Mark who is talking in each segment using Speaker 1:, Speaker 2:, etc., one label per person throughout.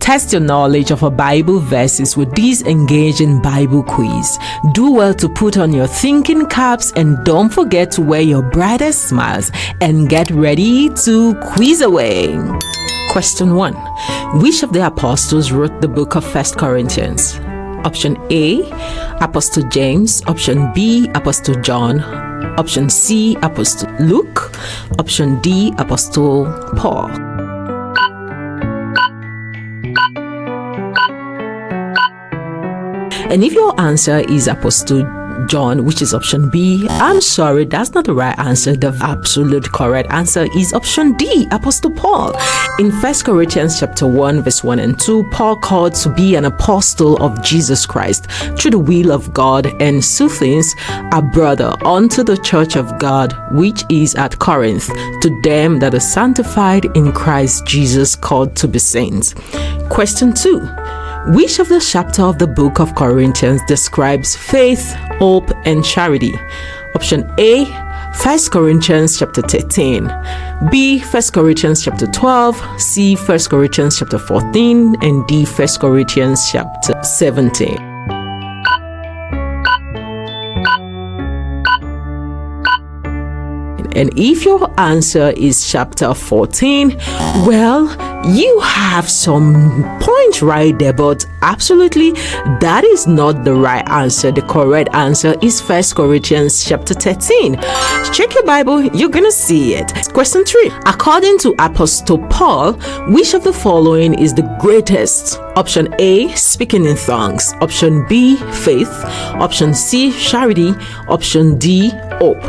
Speaker 1: Test your knowledge of our Bible verses with this engaging Bible quiz. Do well to put on your thinking caps and don't forget to wear your brightest smiles and get ready to quiz away. Question 1. Which of the apostles wrote the book of 1 Corinthians? Option A, Apostle James. Option B, Apostle John. Option C, Apostle Luke. Option D, Apostle Paul. And if your answer is Apostle John, which is option B, I'm sorry, that's not the right answer. The absolute correct answer is option D, Apostle Paul. In 1 Corinthians chapter 1, verse 1 and 2, Paul called to be an apostle of Jesus Christ through the will of God and Soothings, a brother, unto the church of God which is at Corinth, to them that are sanctified in Christ Jesus, called to be saints. Question 2. Which of the chapter of the book of Corinthians describes faith, hope, and charity? Option A, 1 Corinthians chapter 13. B, 1 Corinthians chapter 12. C, 1 Corinthians chapter 14. And D, 1 Corinthians chapter 17. And if your answer is chapter 14, well, you have some points right there, but absolutely that is not the right answer. The correct answer is 1 Corinthians chapter 13. Check your Bible, you're gonna see it. Question 3. According to Apostle Paul, which of the following is the greatest? Option A, speaking in tongues. Option B, faith. Option C, charity. Option D, hope.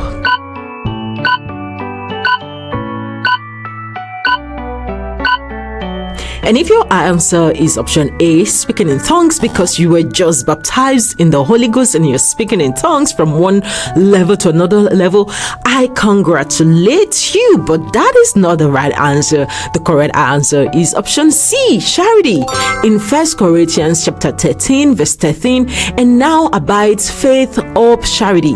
Speaker 1: And if your answer is option A, speaking in tongues, because you were just baptized in the Holy Ghost and you're speaking in tongues from one level to another level, I congratulate you, but that is not the right answer. The correct answer is option C, charity. In 1 Corinthians chapter 13, verse 13, and now abides faith, hope, charity.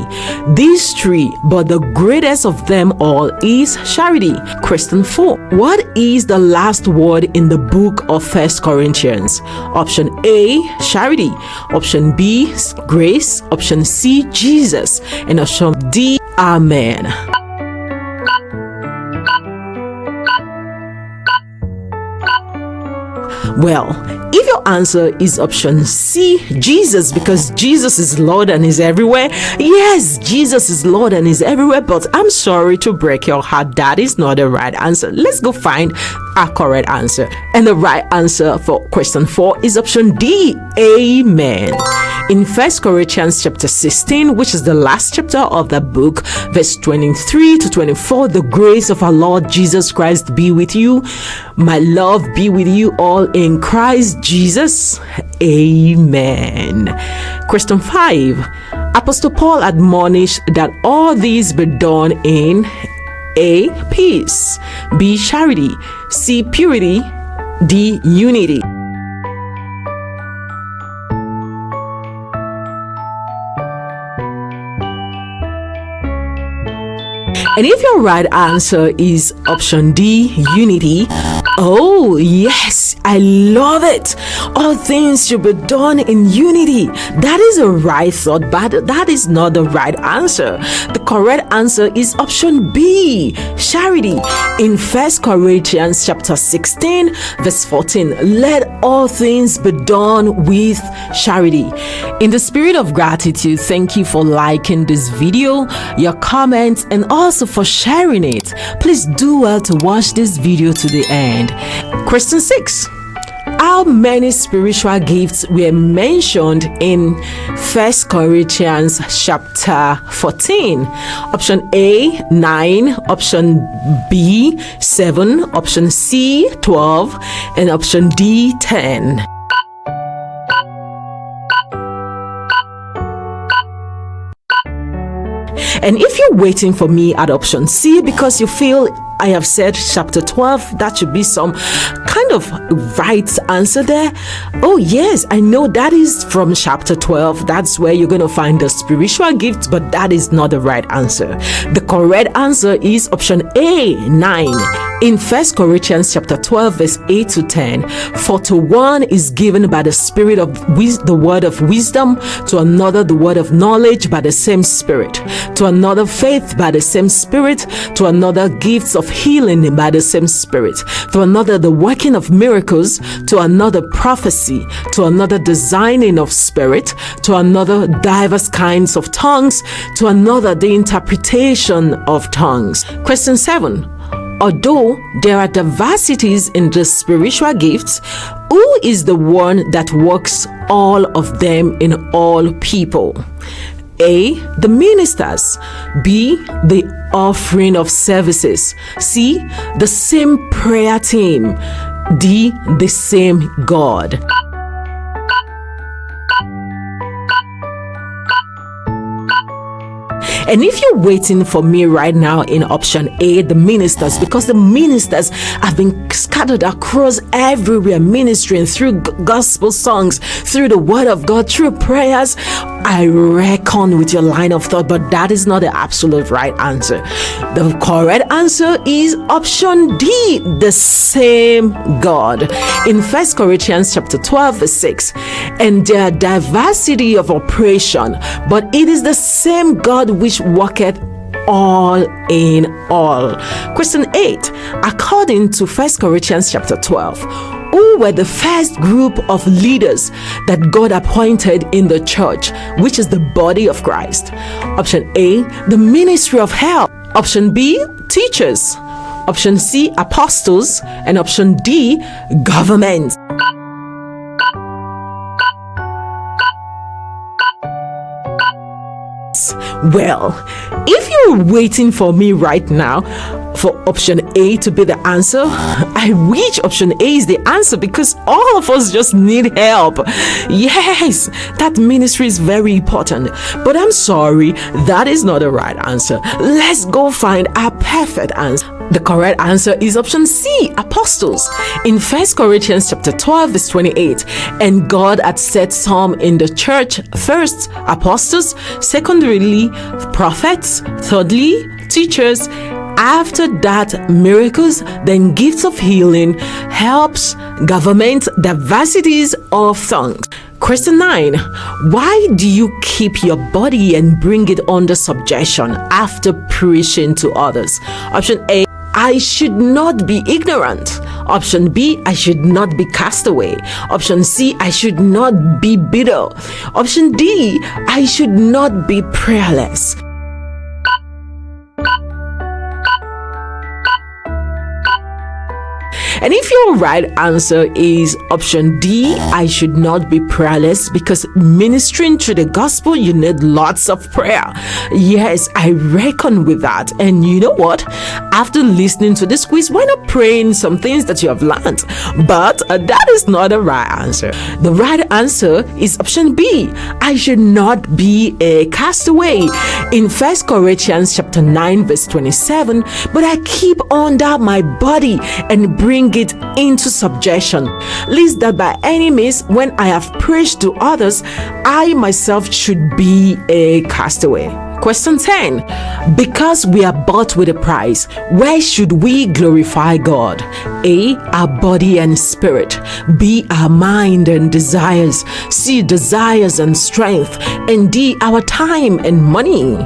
Speaker 1: These three, but the greatest of them all is charity. Question 4. What is the last word in the book of 1 Corinthians? Option A, charity. Option B, grace. Option C, Jesus. And option D, amen. Well, if your answer is option C, Jesus, because Jesus is Lord and is everywhere, yes, Jesus is Lord and is everywhere, but I'm sorry to break your heart, that is not the right answer. Let's go find a correct answer. And the right answer for question 4 is option D, amen. In 1 Corinthians chapter 16, which is the last chapter of the book, verse 23 to 24, the grace of our Lord Jesus Christ be with you. My love be with you all in Christ Jesus. Amen. Question 5. Apostle Paul admonished that all these be done in A, peace. B, charity. C, purity. D, unity. And if your right answer is option D, unity, oh yes, I love it. All things should be done in unity. That is a right thought, but that is not the right answer. The correct answer is option B, charity. In 1 Corinthians chapter 16, verse 14, let all things be done with charity. In the spirit of gratitude, thank you for liking this video, your comments, and also for sharing it. Please do well to watch this video to the end. Question 6. How many spiritual gifts were mentioned in 1 Corinthians chapter 14? Option A, 9. Option B, 7. Option C, 12. And option D, 10. And if you're waiting for me at option C because you feel I have said chapter 12, that should be some kind of right answer there. Oh yes, I know that is from chapter 12. That's where you're going to find the spiritual gifts, but that is not the right answer. The correct answer is option A, 9. In 1 Corinthians chapter 12 verse 8 to 10, for to one is given by the Spirit of the word of wisdom, to another the word of knowledge by the same Spirit, to another faith by the same Spirit, to another gifts of healing by the same Spirit, to another the working of miracles, to another prophecy, to another discerning of spirit, to another diverse kinds of tongues, to another the interpretation of tongues. Question 7. Although there are diversities in the spiritual gifts, who is the one that works all of them in all people? A. The ministers. B. The offering of services. C. The same prayer team. D. The same God. And if you're waiting for me right now in option A, the ministers, because the ministers have been scattered across everywhere, ministering through gospel songs, through the word of God, through prayers, I reckon with your line of thought, but that is not the absolute right answer. The correct answer is option D, the same God. In 1 Corinthians chapter 12 verse 6, and there are diversity of operation, but it is the same God which worketh all in all. Question 8. According to 1 Corinthians chapter 12, who were the first group of leaders that God appointed in the church, which is the body of Christ? Option A, the ministry of health. Option B, teachers. Option C, apostles. And option D, government. Well, if you're waiting for me right now for option A to be the answer, I wish option A is the answer, because all of us just need help. Yes, that ministry is very important, but I'm sorry, that is not the right answer. Let's go find our perfect answer. The correct answer is option C, apostles. In 1 Corinthians chapter 12 verse 28, and God had set some in the church, first apostles, secondarily prophets, thirdly teachers, after that miracles, then gifts of healing, helps, government, diversities of tongues. Question 9. Why do you keep your body and bring it under subjection after preaching to others? Option A, I should not be ignorant. Option B, I should not be cast away. Option C, I should not be bitter. Option D, I should not be prayerless. And if your right answer is option D, I should not be prayerless, because ministering to the gospel, you need lots of prayer. Yes, I reckon with that. And you know what? After listening to this quiz, why not pray in some things that you have learned? But that is not the right answer. The right answer is option B. I should not be a castaway. In 1 Corinthians chapter 9 verse 27, but I keep under my body and bring it into subjection, lest that by any means, when I have preached to others, I myself should be a castaway. Question 10. Because we are bought with a price, where should we glorify God? A, our body and spirit. B, our mind and desires. C, desires and strength. And D, our time and money.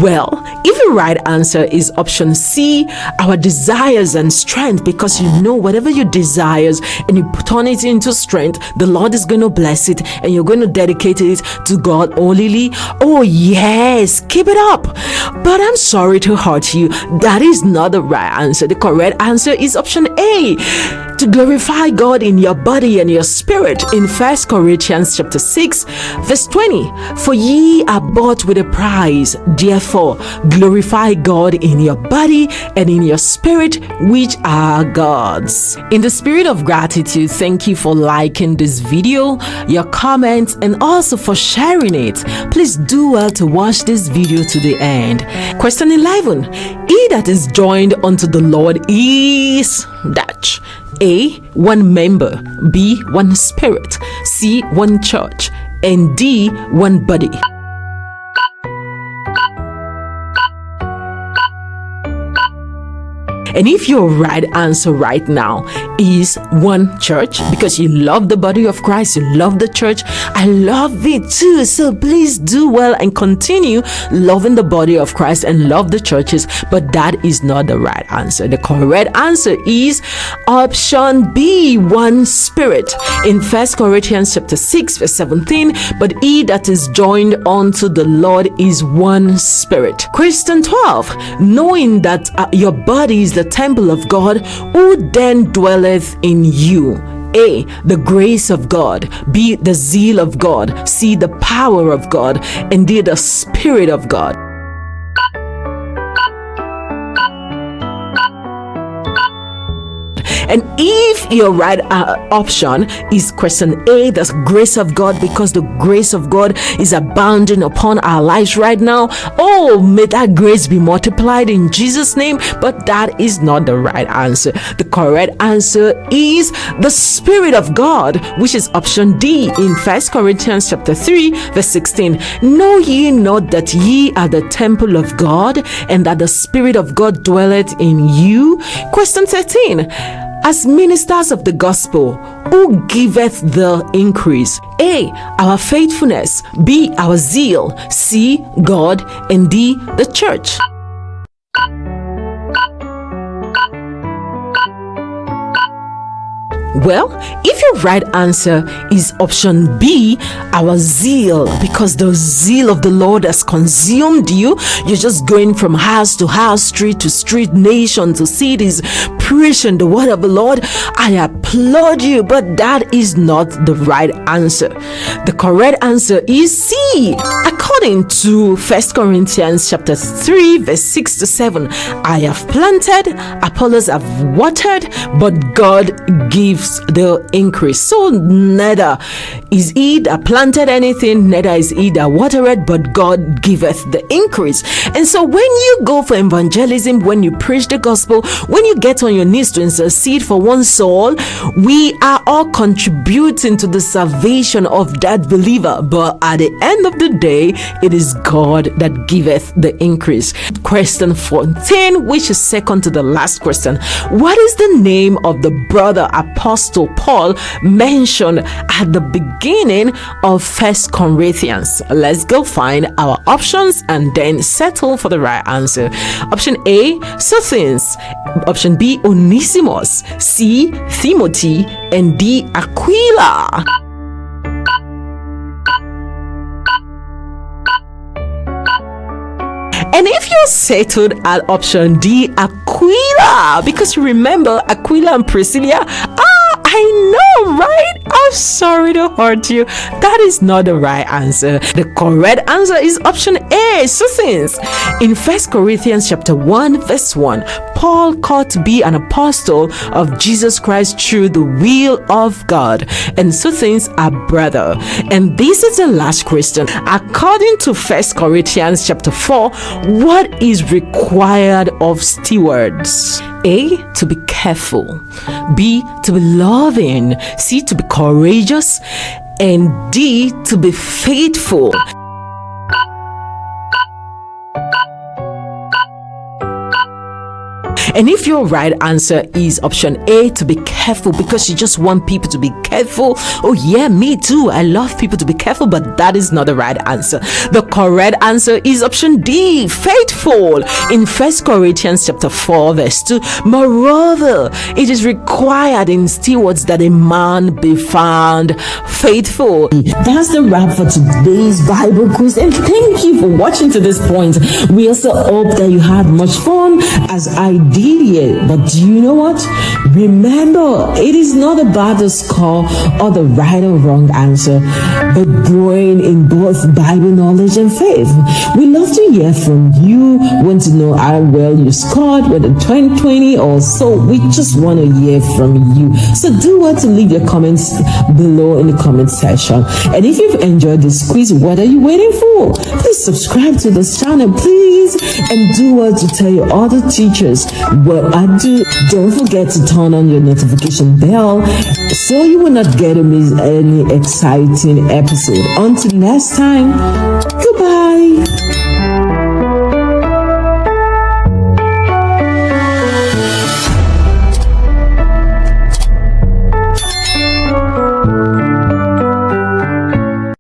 Speaker 1: Well, if the right answer is option C, our desires and strength, because you know whatever your desires and you turn it into strength, the Lord is going to bless it and you're going to dedicate it to God only. Oh yes, keep it up. But I'm sorry to hurt you, that is not the right answer. The correct answer is option A, to glorify God in your body and your spirit. In 1 Corinthians chapter 6 verse 20, for ye are bought with a price, therefore glorify God in your body and in your spirit, which are God's. In the spirit of gratitude, thank you for liking this video, your comments, and also for sharing it. Please do well to watch this video to the end. Question 11. He that is joined unto the Lord is dash. A, one member. B, one spirit. C, one church. And D, one body. And if your right answer right now is one church, because you love the body of Christ, you love the church, I love it too. So please do well and continue loving the body of Christ and love the churches. But that is not the right answer. The correct answer is option B, one spirit. In 1 Corinthians chapter 6 verse 17, but he that is joined unto the Lord is one spirit. Question 12, knowing that your body is the temple of God, who then dwelleth in you? A, the grace of God. B, the zeal of God. C, the power of God. And D, the Spirit of God. And if your right option is question A, the grace of God, because the grace of God is abounding upon our lives right now, oh, may that grace be multiplied in Jesus' name. But that is not the right answer. The correct answer is the Spirit of God, which is option D in 1 Corinthians chapter 3 verse 16. Know ye not that ye are the temple of God, and that the Spirit of God dwelleth in you? Question 13, as ministers of the gospel, who giveth the increase? A, our faithfulness. B, our zeal. C, God. And D, the church. Well, if your right answer is option B, our zeal, because the zeal of the Lord has consumed you, you're just going from house to house, street to street, nation to cities, preaching the word of the Lord, I applaud you, but that is not the right answer. The correct answer is C. According to 1 Corinthians chapter 3 verse 6 to 7, I have planted, Apollos have watered, but God gives the increase. So neither is he that planted anything, neither is he that watered, but God giveth the increase. And so when you go for evangelism, when you preach the gospel, when you get on your knees to intercede for one soul, we are all contributing to the salvation of that believer. But at the end of the day, it is God that giveth the increase. Question 14, which is second to the last question. What is the name of the brother Apostle Paul mentioned at the beginning of 1 Corinthians? Let's go find our options and then settle for the right answer. Option A, Sosthenes. Option B, Onesimus. C, Timothy. And D, Aquila. And if you're settled at option D, Aquila, because you remember Aquila and Priscilla, I know, right? I'm sorry to hurt you. That is not the right answer. The correct answer is option A, Sosthenes. In 1 Corinthians chapter 1 verse 1, Paul called to be an apostle of Jesus Christ through the will of God, and Sosthenes a brother. And this is the last question. According to 1 Corinthians chapter 4, what is required of stewards? A, to be careful. B, to be loving. C, to be courageous. And D, to be faithful. And if your right answer is option A, to be careful, because you just want people to be careful, oh yeah, me too, I love people to be careful, but that is not the right answer. The correct answer is option D, faithful. In 1 Corinthians chapter 4 verse 2, moreover, it is required in stewards that a man be found faithful. That's the wrap for today's Bible quiz, and thank you for watching to this point. We also hope that you had much fun as I did. But do you know what? Remember, it is not about the score or the right or wrong answer, but growing in both Bible knowledge and faith. We love to hear from you. Want to know how well you scored, whether 2020 or so. We just want to hear from you. So do what to leave your comments below in the comment section. And if you've enjoyed this quiz, what are you waiting for? Please subscribe to this channel, please, and do what to tell your other teachers what I do. Don't forget to turn on your notification bell so you will not get to miss any exciting episode. Until next time, goodbye.